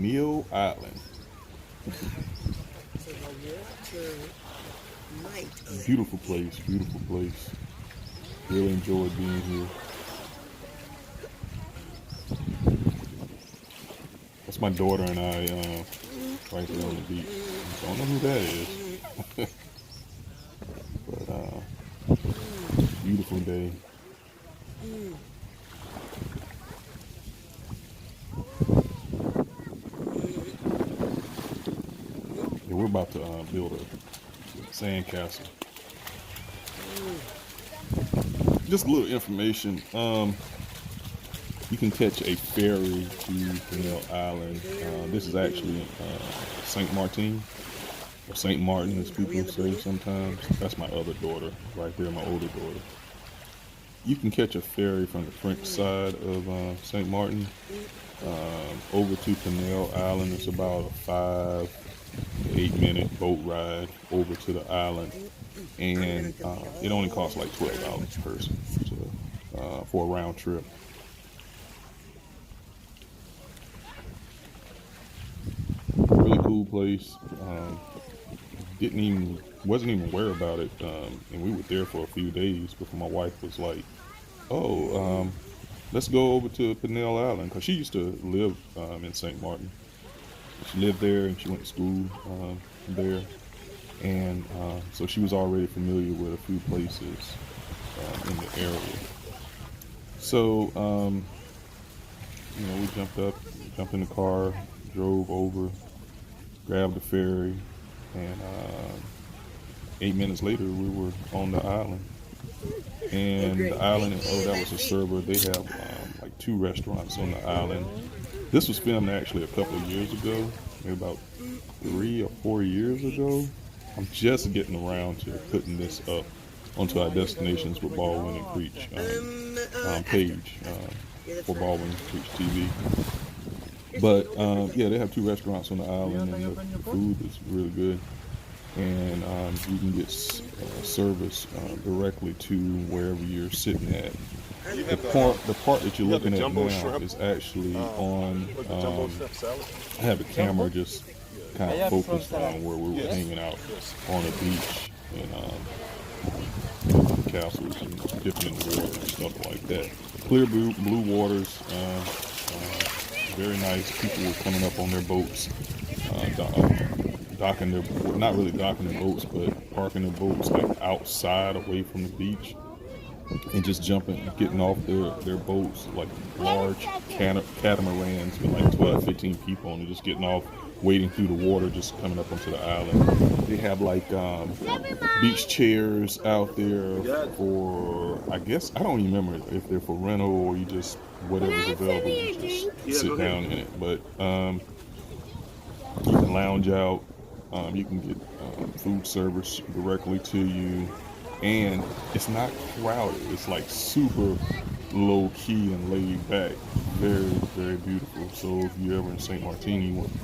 Pinel Island. Beautiful place, beautiful place. Really enjoyed being here. That's my daughter and I right there on the beach. Don't know who that is. But beautiful day. Yeah, we're about to build a sand castle. Just a little information. You can catch a ferry to Pinel Island. This is actually Saint Maartin, or Saint Maartin, as people say sometimes. That's my other daughter, right there, my older daughter. You can catch a ferry from the French side of Saint Maartin over to Pinel Island. It's about a 5 to 8 minute boat ride over to the island, and it only costs like $12 per person for a round trip. Really cool place. Wasn't even aware about it, and we were there for a few days before my wife was like, "Oh, let's go over to Pinel Island," because she used to live in Saint Maartin. She lived there and she went to school there, and so she was already familiar with a few places in the area. So we jumped in the car, drove over, grabbed the ferry, and 8 minutes later we were on the island. And the island, that was a server. They have like 2 restaurants on the island. This was filmed actually a couple of years ago, maybe about 3 or 4 years ago. I'm just getting around to putting this up onto our Destinations with Baldwin and Creech page for Baldwin Creech TV. But yeah, they have 2 restaurants on the island, and the food is really good. And you can get service directly to wherever you're sitting at. The part that you're looking at now is actually on. I have the camera just kind of focused on where we were hanging out on the beach and castles and dipping in the water and stuff like that. Clear blue waters. Very nice. People were coming up on their boats, docking their, not really docking their boats, but parking their boats like outside away from the beach and just getting off their boats, like large catamarans with like 12, 15 people on it, just getting off, wading through the water, just coming up onto the island. They have like beach chairs out there for, I guess, I don't even remember if they're for rental or you just, whatever's available, you just sit down in it. But you can lounge out, you can get food service directly to you, and it's not crowded. It's like super low key and laid back. Very, very beautiful. So if you're ever in Saint Maartin, you want to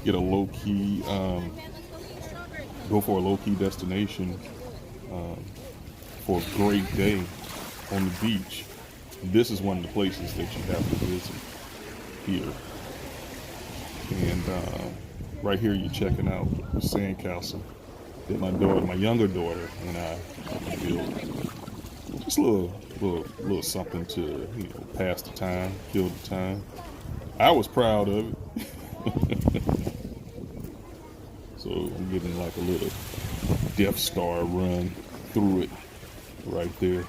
get a low key, go for a low key destination for a great day on the beach, this is one of the places that you have to visit here. And right here you're checking out the sand castle that my younger daughter and I built. Just a little something to, pass the time, kill the time. I was proud of it. So I'm getting like a little Death Star run through it right there.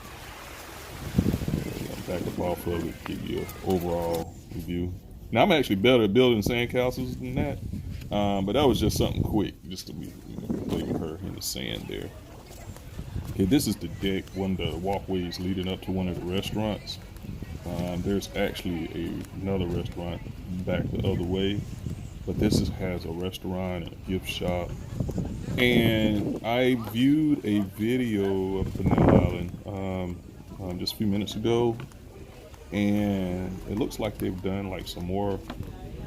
Back up off of it, give you an overall review. Now I'm actually better at building sandcastles than that, but that was just something quick, just to be putting her in the sand there. Okay, this is the deck, one of the walkways leading up to one of the restaurants. There's actually another restaurant back the other way, but this has a restaurant and a gift shop. And I viewed a video of Pinel Island just a few minutes ago, and it looks like they've done like some more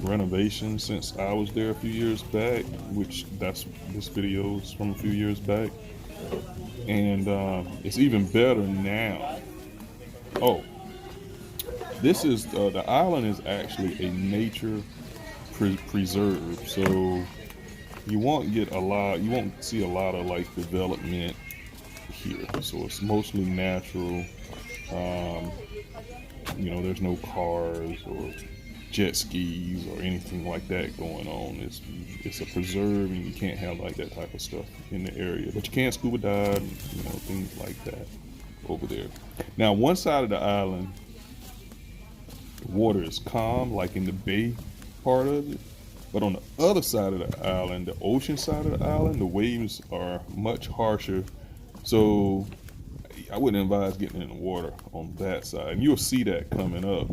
renovations since I was there a few years back, this video is from a few years back, and it's even better now. Oh, this is the island is actually a nature preserved. So you won't see a lot of like development here. So it's mostly natural. There's no cars or jet skis or anything like that going on. It's a preserve, and you can't have like that type of stuff in the area. But you can scuba dive, and, things like that over there. Now, one side of the island, the water is calm, like in the bay part of it. But on the other side of the island, the ocean side of the island, the waves are much harsher. So I wouldn't advise getting in the water on that side. And you'll see that coming up.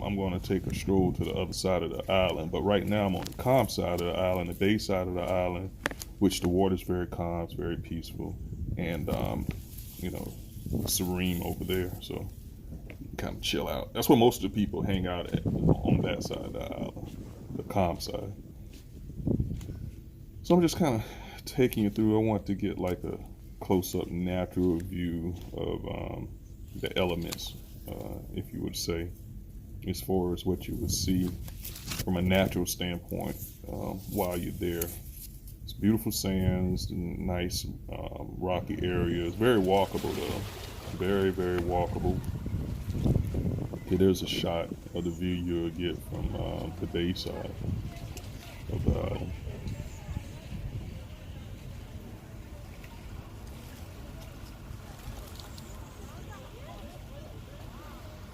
I'm going to take a stroll to the other side of the island. But right now I'm on the calm side of the island, the bay side of the island, which the water is very calm, it's very peaceful, and serene over there. So you can kind of chill out. That's where most of the people hang out at, on that side of the island, the calm side. So I'm just kind of taking you through. I want to get like a close-up natural view of the elements, if you would say, as far as what you would see from a natural standpoint while you're there. It's beautiful sands, nice rocky areas, very walkable though, very, very walkable. Okay, there's a shot of the view you'll get from the bay side of the island.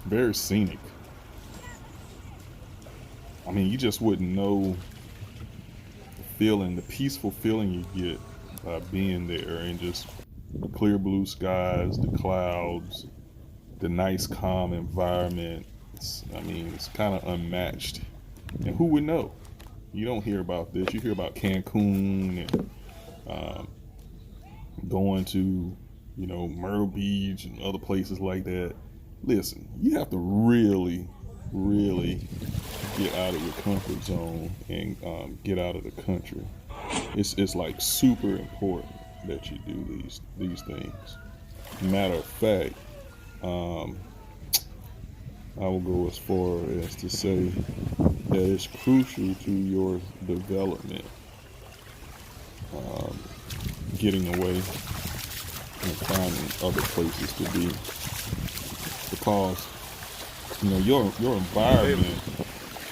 Very scenic. I mean, you just wouldn't know the peaceful feeling you get by being there, and just the clear blue skies, the clouds, the nice calm environment. It's kind of unmatched. And who would know? You don't hear about this. You hear about Cancun and going to, Myrtle Beach and other places like that. Listen, you have to really, really get out of your comfort zone and get out of the country. It's like super important that you do these things. Matter of fact, I will go as far as to say that it's crucial to your development, getting away and finding other places to be. Because your environment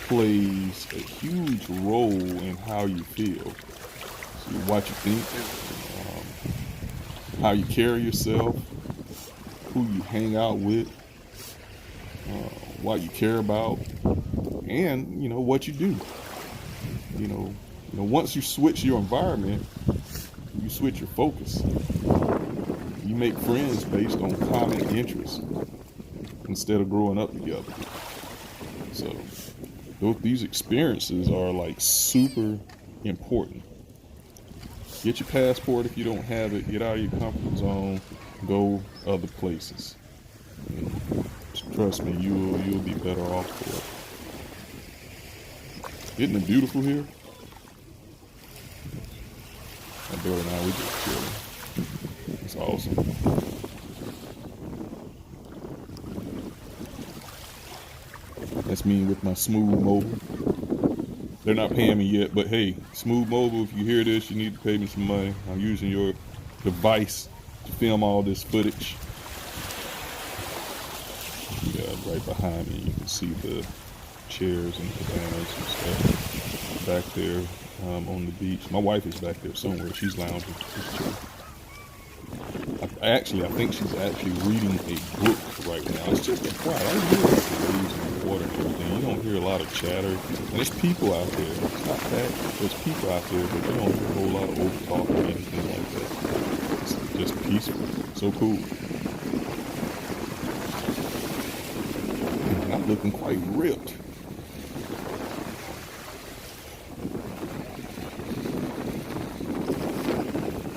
plays a huge role in how you feel. So what you think, how you carry yourself, who you hang out with, what you care about, and what you do. Once you switch your environment, you switch your focus. You make friends based on common interests instead of growing up together. So these experiences are like super important. Get your passport if you don't have it. Get out of your comfort zone. Go other places. Trust me, you'll be better off for it. Isn't it beautiful here? My daughter and I, we just chilling. It's awesome. That's me with my Smooth Mobile. They're not paying me yet, but hey, Smooth Mobile, if you hear this, you need to pay me some money. I'm using your device to film all this footage. Yeah, right behind me, you can see the chairs and cabanas and stuff back there on the beach. My wife is back there somewhere. She's lounging. She's chilling. I think she's actually reading a book right now. It's just quiet. I don't hear like the waves and the water and everything. You don't hear a lot of chatter. And there's people out there. It's not that. There's people out there, but you don't hear a whole lot of over talk or anything like that. It's just peaceful. So cool. And I'm looking quite ripped.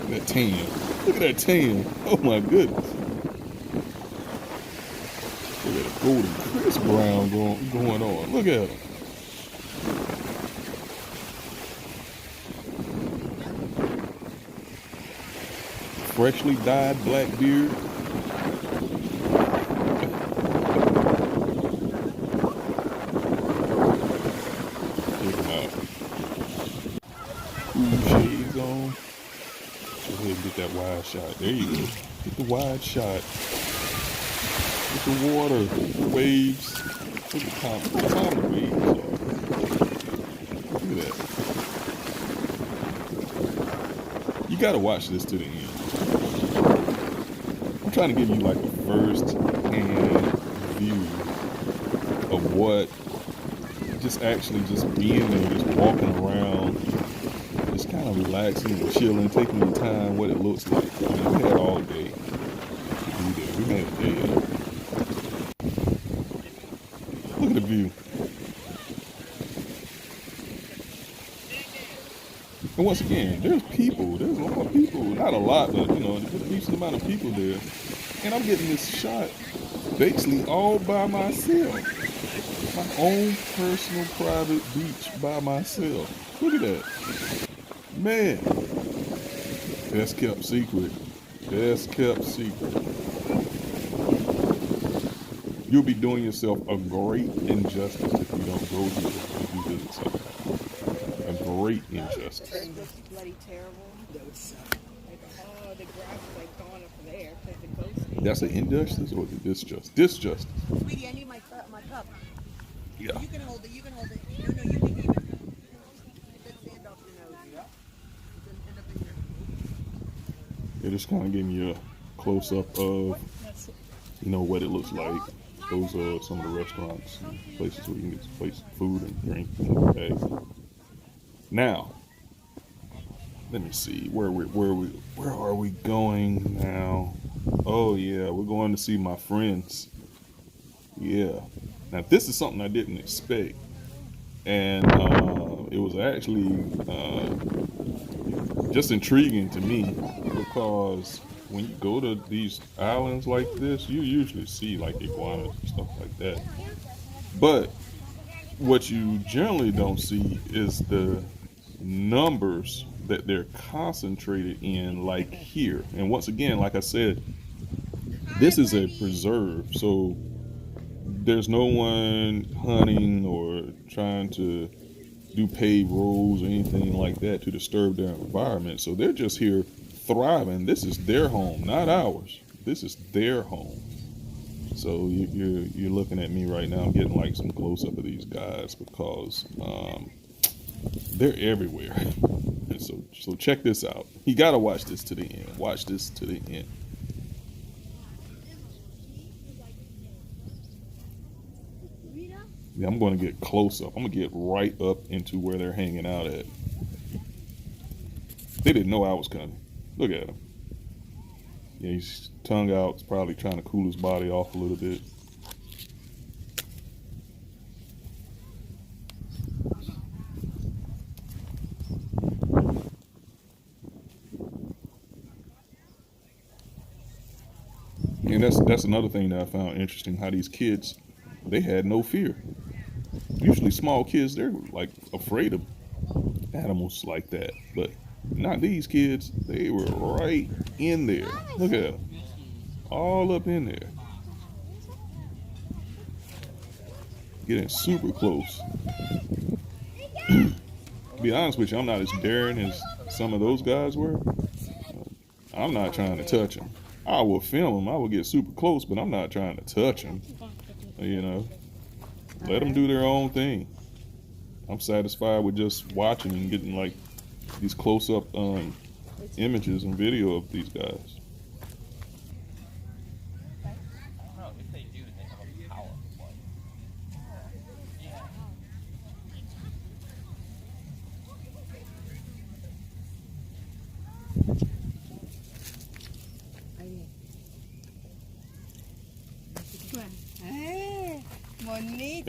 That tan. Look at that tan. Oh my goodness. Look at the golden crisp brown going on. Look at him. Freshly dyed black beard. Check him out. cool shades on. Go ahead and get that wide shot. There you go. Get the wide shot. Get the water, the waves. Look at the waves are. Look at that. You gotta watch this to the end. I'm trying to give you like a first-hand view of what just being there, just walking around, just kind of relaxing and chilling, taking your time, what it looks like. I mean, we had all day to be there. We made a day of it. Look at the view. And once again, there's people. There's a lot of people. Not a lot, but you know, there's a decent amount of people there. And I'm getting this shot basically all by myself. My own personal private beach by myself. Look at that. Man. Best kept secret. Best kept secret. You'll be doing yourself a great injustice if you don't go here if you visit Saint Maartin. A great injustice. It's bloody terrible. Like, oh, the grass is like gone up there because the ghost. That's an injustice or the disjustice? Disjustice. Sweetie, I need my cup. Yeah. You can hold it. No, you can keep it. It doesn't stand off your nose. It doesn't end up in your... It just kind of giving you a close-up of, you know, what it looks like. Those are some of the restaurants and places where you can get food and drink. Okay. Now, let me see. Where are we going now? Oh yeah, we're going to see my friends. Yeah. Now this is something I didn't expect, and it was actually just intriguing to me because when you go to these islands like this, you usually see like iguanas and stuff like that. But what you generally don't see is the numbers that they're concentrated in, like here. And once again, like I said, this is a preserve, so there's no one hunting or trying to do paved roads or anything like that to disturb their environment. So they're just here thriving. This is their home, not ours. This is their home. So you're looking at me right now. I'm getting like some close up of these guys because they're everywhere. And so check this out. You gotta watch this to the end. Watch this to the end. Yeah, I'm going to get close up. I'm going to get right up into where they're hanging out at. They didn't know I was coming. Look at him. Yeah, he's tongue out. He's probably trying to cool his body off a little bit. And that's another thing that I found interesting, how these kids, they had no fear. Usually small kids, they're like afraid of animals like that, but not these kids. They were right in there. Look at them, all up in there, getting super close. To be honest with you, I'm not as daring as some of those guys were. I'm not trying to touch them. I will film them. I will get super close, but I'm not trying to touch them. You know. Let them do their own thing. I'm satisfied with just watching and getting like these close-up images and video of these guys.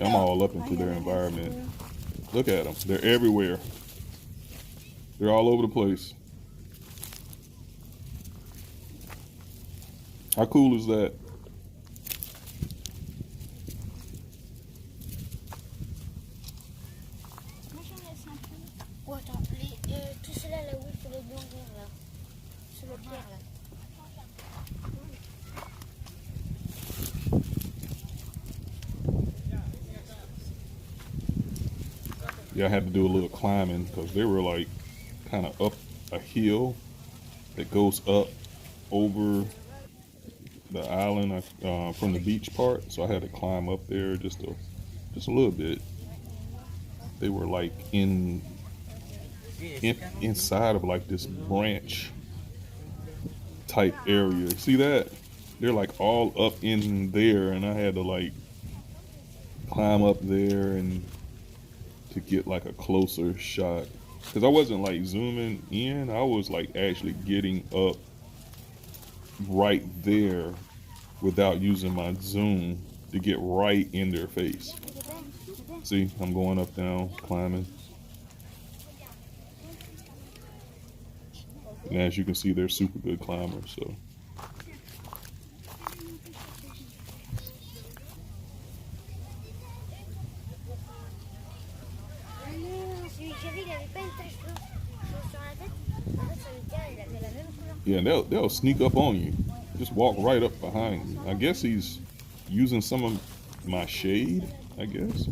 I'm all up into their environment. Look at them. They're everywhere. They're all over the place. How cool is that? Yeah, I had to do a little climbing because they were like kind of up a hill that goes up over the island from the beach part. So I had to climb up there just a little bit. They were like inside of like this branch type area. See that? They're like all up in there, and I had to like climb up there and to get like a closer shot, because I wasn't like zooming in, I was like actually getting up right there without using my zoom to get right in their face. See, I'm going up, down, climbing. And as you can see, they're super good climbers, so. Yeah, they'll sneak up on you. Just walk right up behind you. I guess he's using some of my shade, I guess.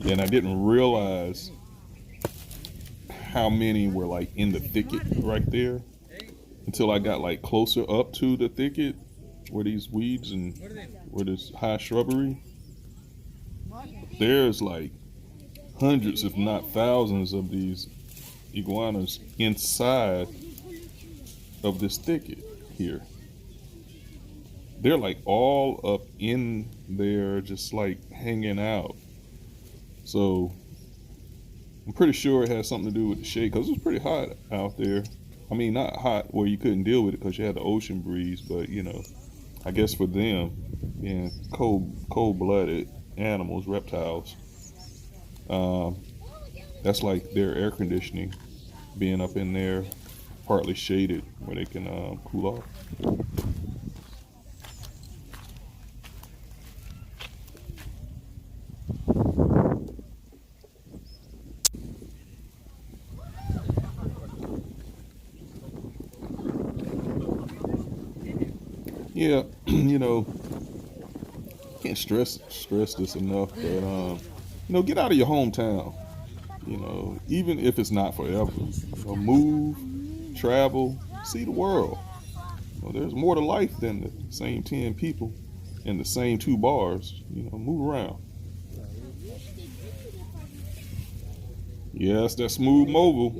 And I didn't realize how many were like in the thicket right there until I got like closer up to the thicket where these weeds and where this high shrubbery. There's like hundreds, if not thousands, of these iguanas inside of this thicket here. They're like all up in there, just like hanging out. So I'm pretty sure it has something to do with the shade, because it's pretty hot out there. I mean, not hot where you couldn't deal with it because you had the ocean breeze, but you know, I guess for them, being cold-blooded animals, reptiles, that's like their air conditioning, being up in there, partly shaded where they can cool off. Yeah, you know, can't stress this enough, but you know, get out of your hometown. You know, even if it's not forever, you know, move, travel, see the world. You know, there's more to life than the same 10 people in the same 2 bars. You know, move around. Yes, that smooth mobile.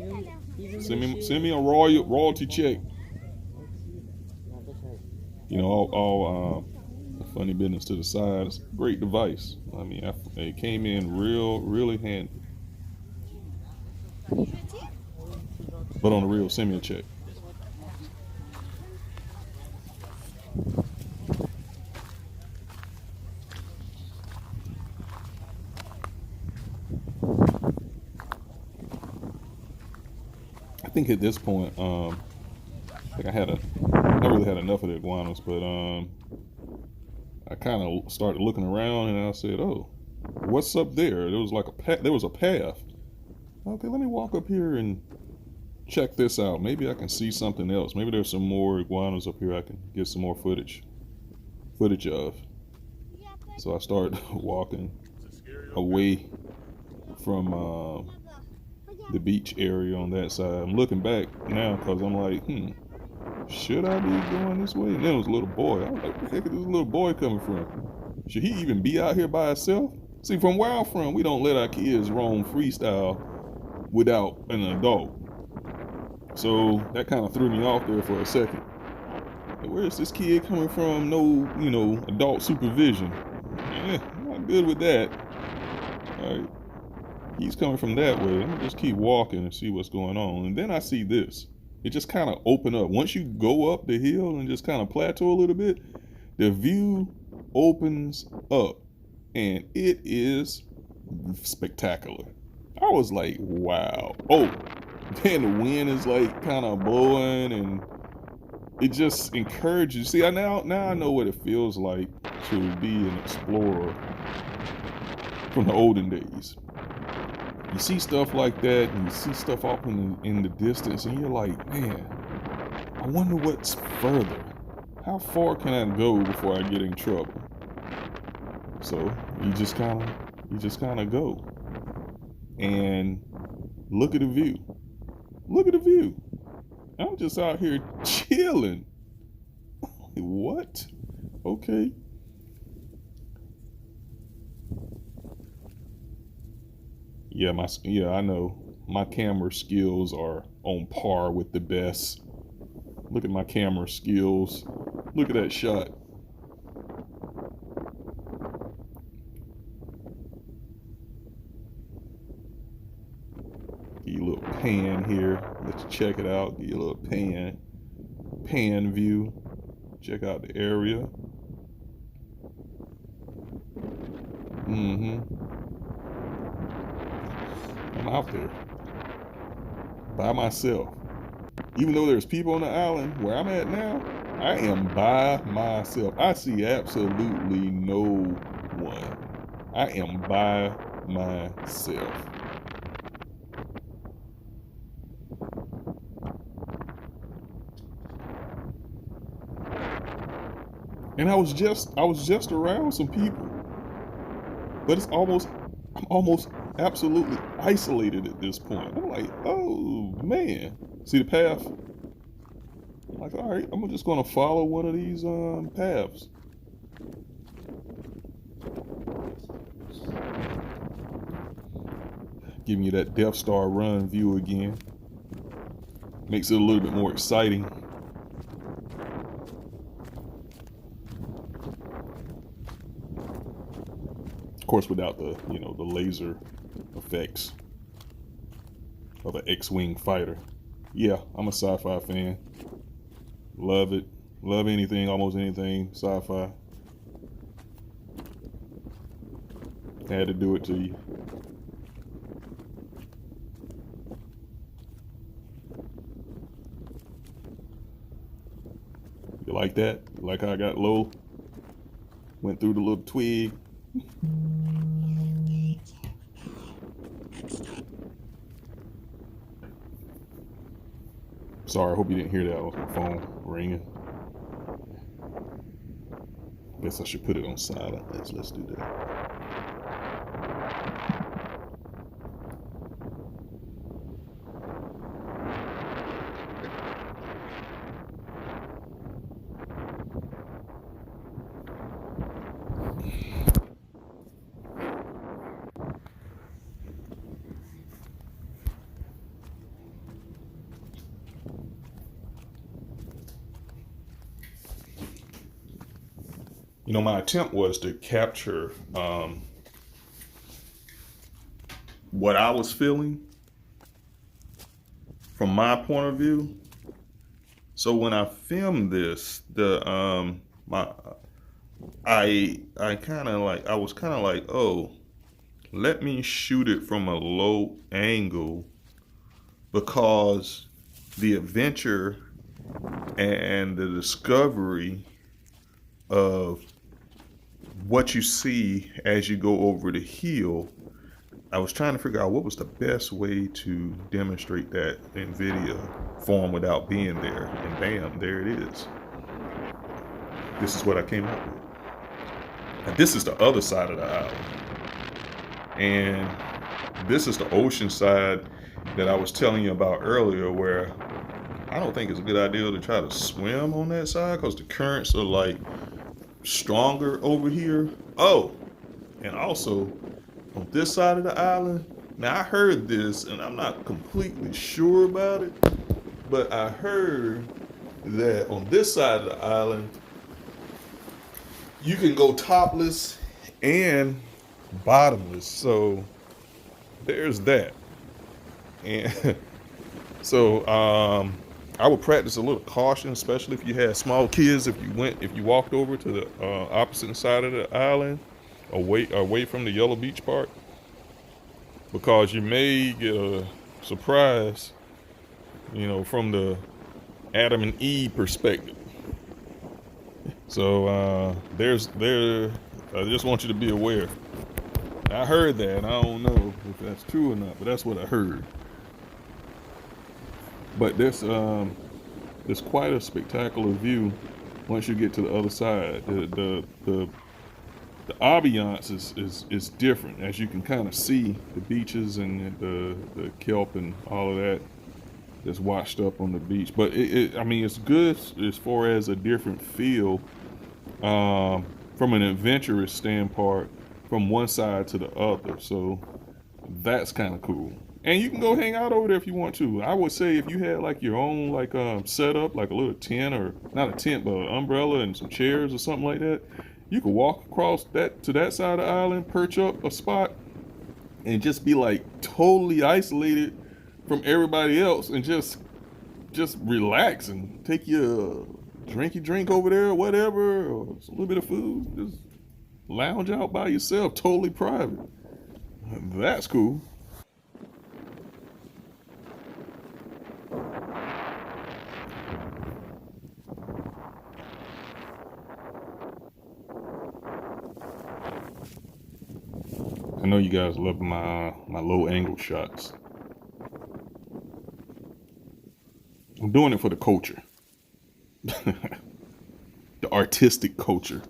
Send me a royalty check. You know, all funny business to the side. It's a great device. I mean, it came in really handy. But on the real, send me a check. I think at this point, I think I really had enough of the iguanas, but I kind of started looking around and I said, "Oh, what's up there?" There was like there was a path. Okay, let me walk up here and check this out. Maybe I can see something else. Maybe there's some more iguanas up here I can get some more footage of. So I started walking away from the beach area on that side. I'm looking back now because I'm like, should I be going this way? And then it was a little boy. I was like, where the heck is this little boy coming from? Should he even be out here by himself? See, from where I'm from, we don't let our kids roam freestyle without an adult. So that kind of threw me off there for a second. Like, where is this kid coming from? No, you know, adult supervision. I'm not good with that. All right. He's coming from that way. I'm gonna just keep walking and see what's going on. And then I see this. It just kind of opened up. Once you go up the hill and just kind of plateau a little bit, the view opens up and it is spectacular. I was like, wow. Oh, then the wind is like kind of blowing and it just encourages. See, now I know what it feels like to be an explorer from the olden days. you see stuff like that, and you see stuff off in the distance, and you're like, man, I wonder what's further. How far can I go before I get in trouble? So you just kind of go and look at the view. Look at the view. I'm just out here chilling. What? Okay. Yeah, I know. My camera skills are on par with the best. Look at my camera skills. Look at that shot. Give you a little pan here. Let's check it out. Give you a little pan view. Check out the area. I'm out there by myself. Even though there's people on the island where I'm at now, I am by myself. I see absolutely no one. I am by myself. And I was just around some people. But I'm almost absolutely isolated at this point. I'm like, oh man. See the path? I'm like, all right, I'm just gonna follow one of these paths. Giving you that Death Star run view again. Makes it a little bit more exciting. Of course, without the laser effects of an X-Wing fighter. Yeah, I'm a sci-fi fan. Love it. Love anything, almost anything sci-fi. Had to do it to you. You like that? You like how I got low? Went through the little twig. Sorry, I hope you didn't hear that. That was my phone ringing. Guess I should put it on silent. Let's do that. My attempt was to capture what I was feeling from my point of view. So when I filmed this, I was kind of like, oh, let me shoot it from a low angle, because the adventure and the discovery of what you see as you go over the hill, I was trying to figure out what was the best way to demonstrate that in video form without being there. And bam, there it is. This is what I came up with. And this is the other side of the island. And this is the ocean side that I was telling you about earlier, where I don't think it's a good idea to try to swim on that side because the currents are like stronger over here. Oh, and also on this side of the island, now I heard this and I'm not completely sure about it, but I heard that on this side of the island you can go topless and bottomless. So there's that. And so I would practice a little caution, especially if you had small kids. If you walked over to the opposite side of the island, away from the Yellow Beach part, because you may get a surprise, from the Adam and Eve perspective. So I just want you to be aware. I heard that. I don't know if that's true or not, but that's what I heard. But there's quite a spectacular view once you get to the other side. The ambiance is different, as you can kind of see the beaches and the kelp and all of that that's washed up on the beach. But I mean, it's good as far as a different feel from an adventurous standpoint from one side to the other. So that's kind of cool. And you can go hang out over there if you want to. I would say if you had like your own like setup, like a little tent, or not a tent, but an umbrella and some chairs or something like that, you could walk across that to that side of the island, perch up a spot, and just be like totally isolated from everybody else, and just relax and take your drinky drink over there or whatever, or a little bit of food. Just lounge out by yourself, totally private. That's cool. I know you guys love my low angle shots. I'm doing it for the culture, the artistic culture.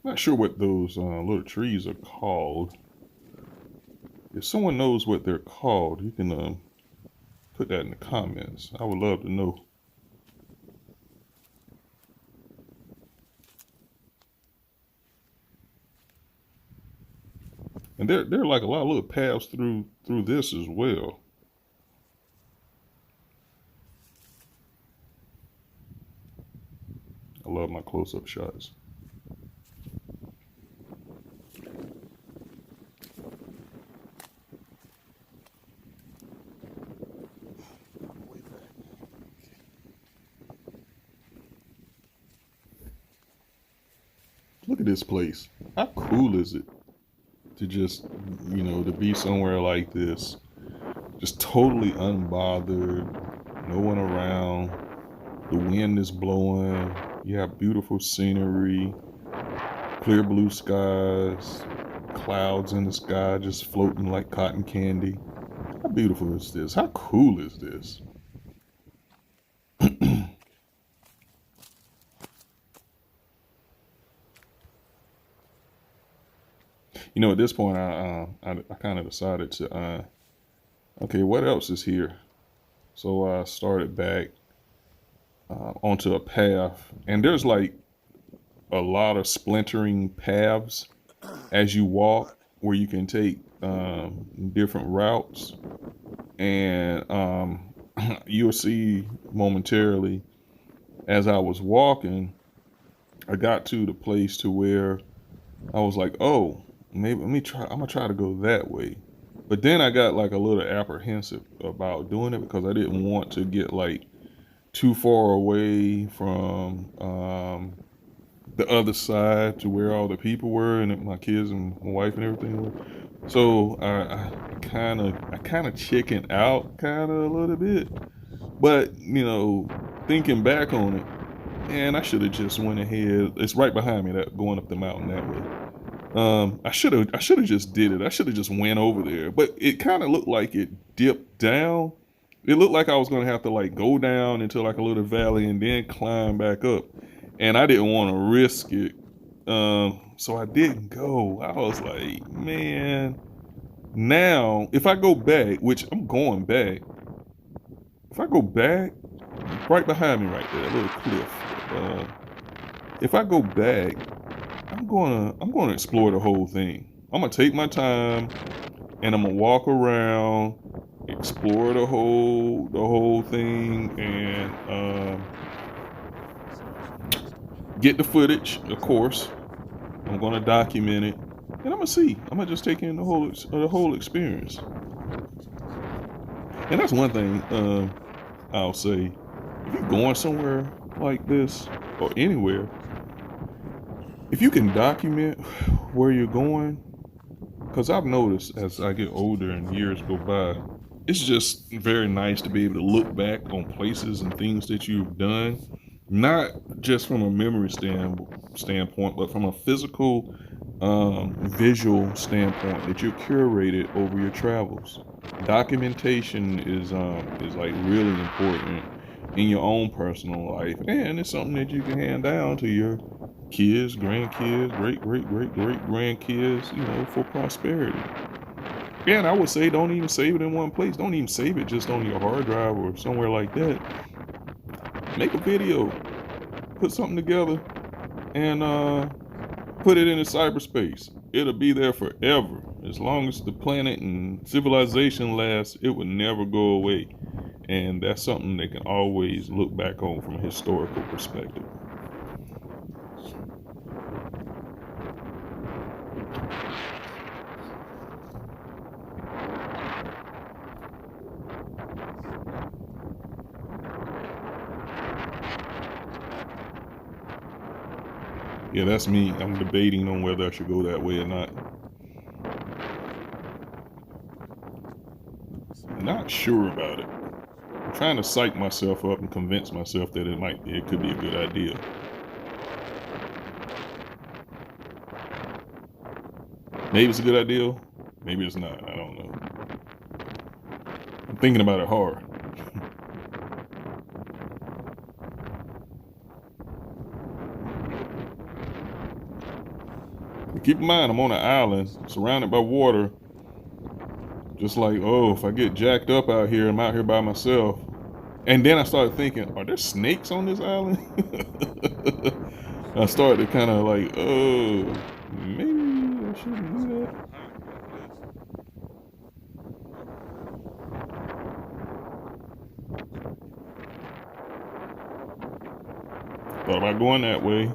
Not sure what those little trees are called. If someone knows what they're called, you can put that in the comments. I would love to know. And there are like a lot of little paths through this as well. I love my close-up shots. Look at this place. How cool is it to just, to be somewhere like this, just totally unbothered, no one around, the wind is blowing, you have beautiful scenery, clear blue skies, clouds in the sky just floating like cotton candy. How beautiful is this? How cool is this? At this point, I kind of decided to, okay, what else is here? So I started back onto a path, and there's like a lot of splintering paths as you walk, where you can take different routes, and you'll see momentarily as I was walking, I got to the place to where I was like, oh, maybe I'm gonna try to go that way. But then I got like a little apprehensive about doing it, because I didn't want to get like too far away from the other side to where all the people were, and my kids and my wife and everything were. So I kind of chickened out kind of a little bit. But thinking back on it, man, I should have just went ahead. It's right behind me, that going up the mountain that way. I should have just did it. I should have just went over there. But it kind of looked like it dipped down. It looked like I was gonna have to like go down into like a little valley and then climb back up. And I didn't want to risk it. So I didn't go. I was like, man, now if I go back, which I'm going back, if I go back, right behind me right there, a little cliff. If I go back, I'm gonna explore the whole thing. I'm gonna take my time, and I'm gonna walk around, explore the whole thing, and get the footage, of course. I'm gonna document it, and I'm gonna see. I'm gonna just take in the whole experience. And that's one thing I'll say: if you're going somewhere like this or anywhere, if you can document where you're going, because I've noticed as I get older and years go by, it's just very nice to be able to look back on places and things that you've done, not just from a memory standpoint, but from a physical, visual standpoint that you're curated over your travels. Documentation is like really important in your own personal life, and it's something that you can hand down to your kids, grandkids, great grandkids, for prosperity. Yeah, and I would say don't even save it in one place. Don't even save it just on your hard drive or somewhere like that. Make a video, put something together, and put it into cyberspace. It'll be there forever. As long as the planet and civilization lasts, it will never go away. And that's something they can always look back on from a historical perspective. Yeah, that's me. I'm debating on whether I should go that way or not. Not sure about it. I'm trying to psych myself up and convince myself that it could be a good idea. Maybe it's a good idea. Maybe it's not. I don't know. I'm thinking about it hard. But keep in mind, I'm on an island surrounded by water. Just like, oh, if I get jacked up out here, I'm out here by myself. And then I started thinking, are there snakes on this island? I started to kind of like, oh, maybe I shouldn't do that. Thought about going that way.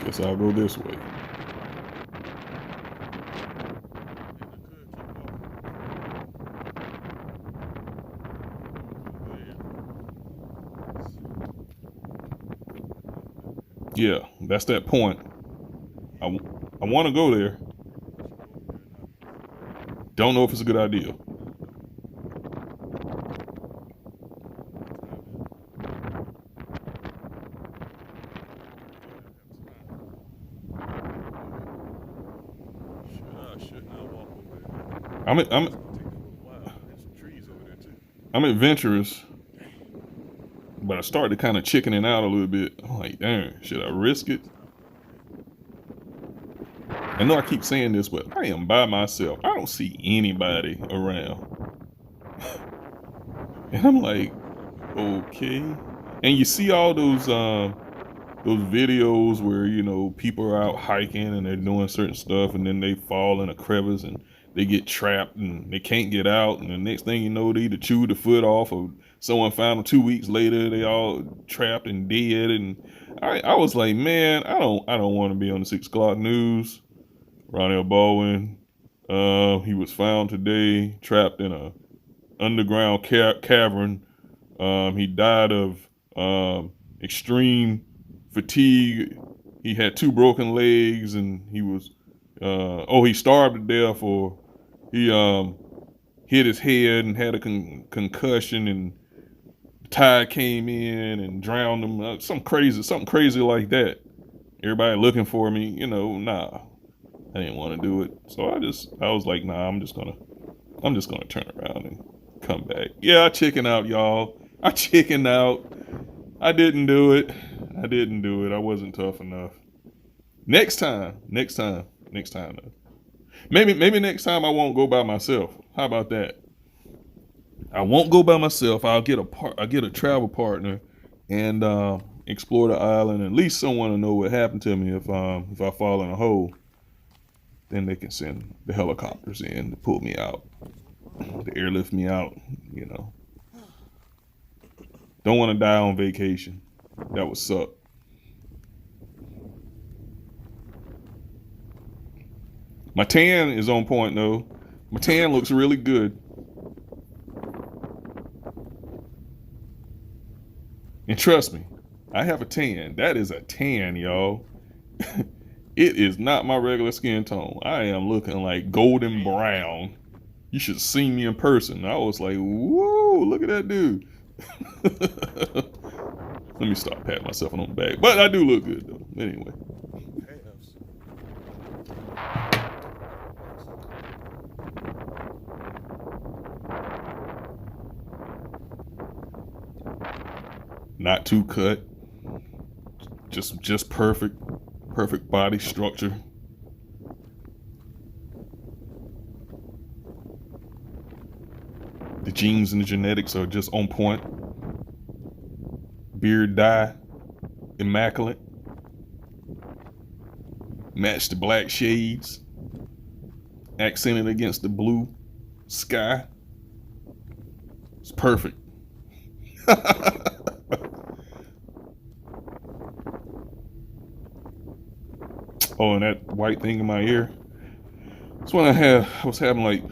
Guess I'll go this way. Yeah, that's that point. I want to go there. Don't know if it's a good idea. I'm adventurous, but I started kind of chickening out a little bit. I'm like, dang, should I risk it? I know I keep saying this, but I am by myself. I don't see anybody around. And I'm like, okay. And you see all those videos where, people are out hiking and they're doing certain stuff and then they fall in a crevice and they get trapped and they can't get out, and the next thing you know, they either chewed the foot off or someone found them 2 weeks later, they all trapped and dead. And I was like, man, I don't want to be on the 6 o'clock news. Ronnie Baldwin, he was found today trapped in a underground cavern. He died of extreme fatigue. He had 2 broken legs, and he was he starved to death, or he hit his head and had a concussion, and the tide came in and drowned him. Something crazy like that. Everybody looking for me, nah, I didn't want to do it. So I was like, nah, I'm just gonna turn around and come back. Yeah, I chicken out, y'all. I chickened out. I didn't do it. I wasn't tough enough. Next time. Though. Maybe next time I won't go by myself. How about that? I won't go by myself. I'll get a travel partner and explore the island. At least someone will know what happened to me if I fall in a hole. Then they can send the helicopters in to pull me out, to airlift me out. Don't want to die on vacation. That would suck. My tan is on point though. My tan looks really good. And trust me, I have a tan. That is a tan, y'all. It is not my regular skin tone. I am looking like golden brown. You should see me in person. I was like, whoa, look at that dude. Let me stop patting myself on the back. But I do look good though. Anyway. Not too cut. Just perfect. Perfect body structure. The genes and the genetics are just on point. Beard dye, immaculate. Match the black shades. Accented against the blue sky. It's perfect. Oh, and that white thing in my ear. That's when I was having like,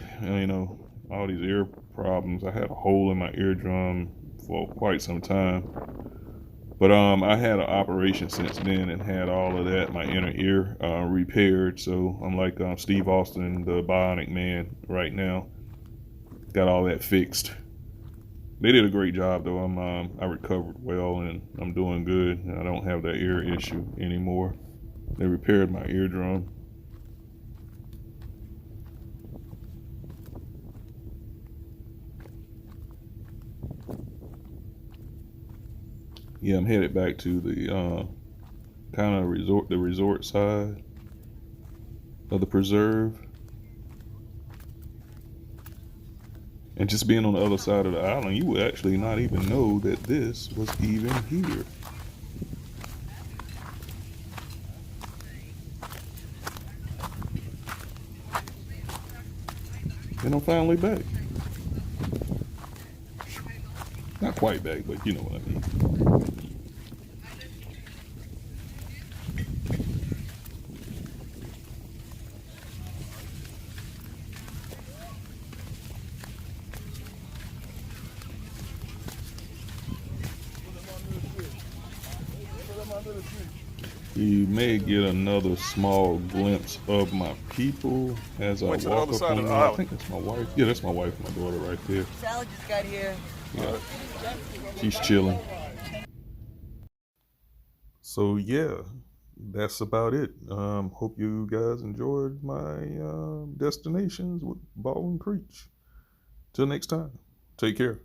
all these ear problems. I had a hole in my eardrum for quite some time. But I had an operation since then and had all of that, my inner ear, repaired. So I'm like Steve Austin, the Bionic Man right now. Got all that fixed. They did a great job though. I recovered well and I'm doing good. I don't have that ear issue anymore. They repaired my eardrum. Yeah, I'm headed back to the kind of resort side of the preserve. And just being on the other side of the island, you would actually not even know that this was even here. And I'm finally back. Not quite back, but you know what I mean. You may get another small glimpse of my people as I walk up on them. I think that's my wife. Yeah, that's my wife and my daughter right there. Sally just got here. Yeah. She's chilling. So yeah, that's about it. Hope you guys enjoyed my destinations with Baldwin Creech. Till next time, take care.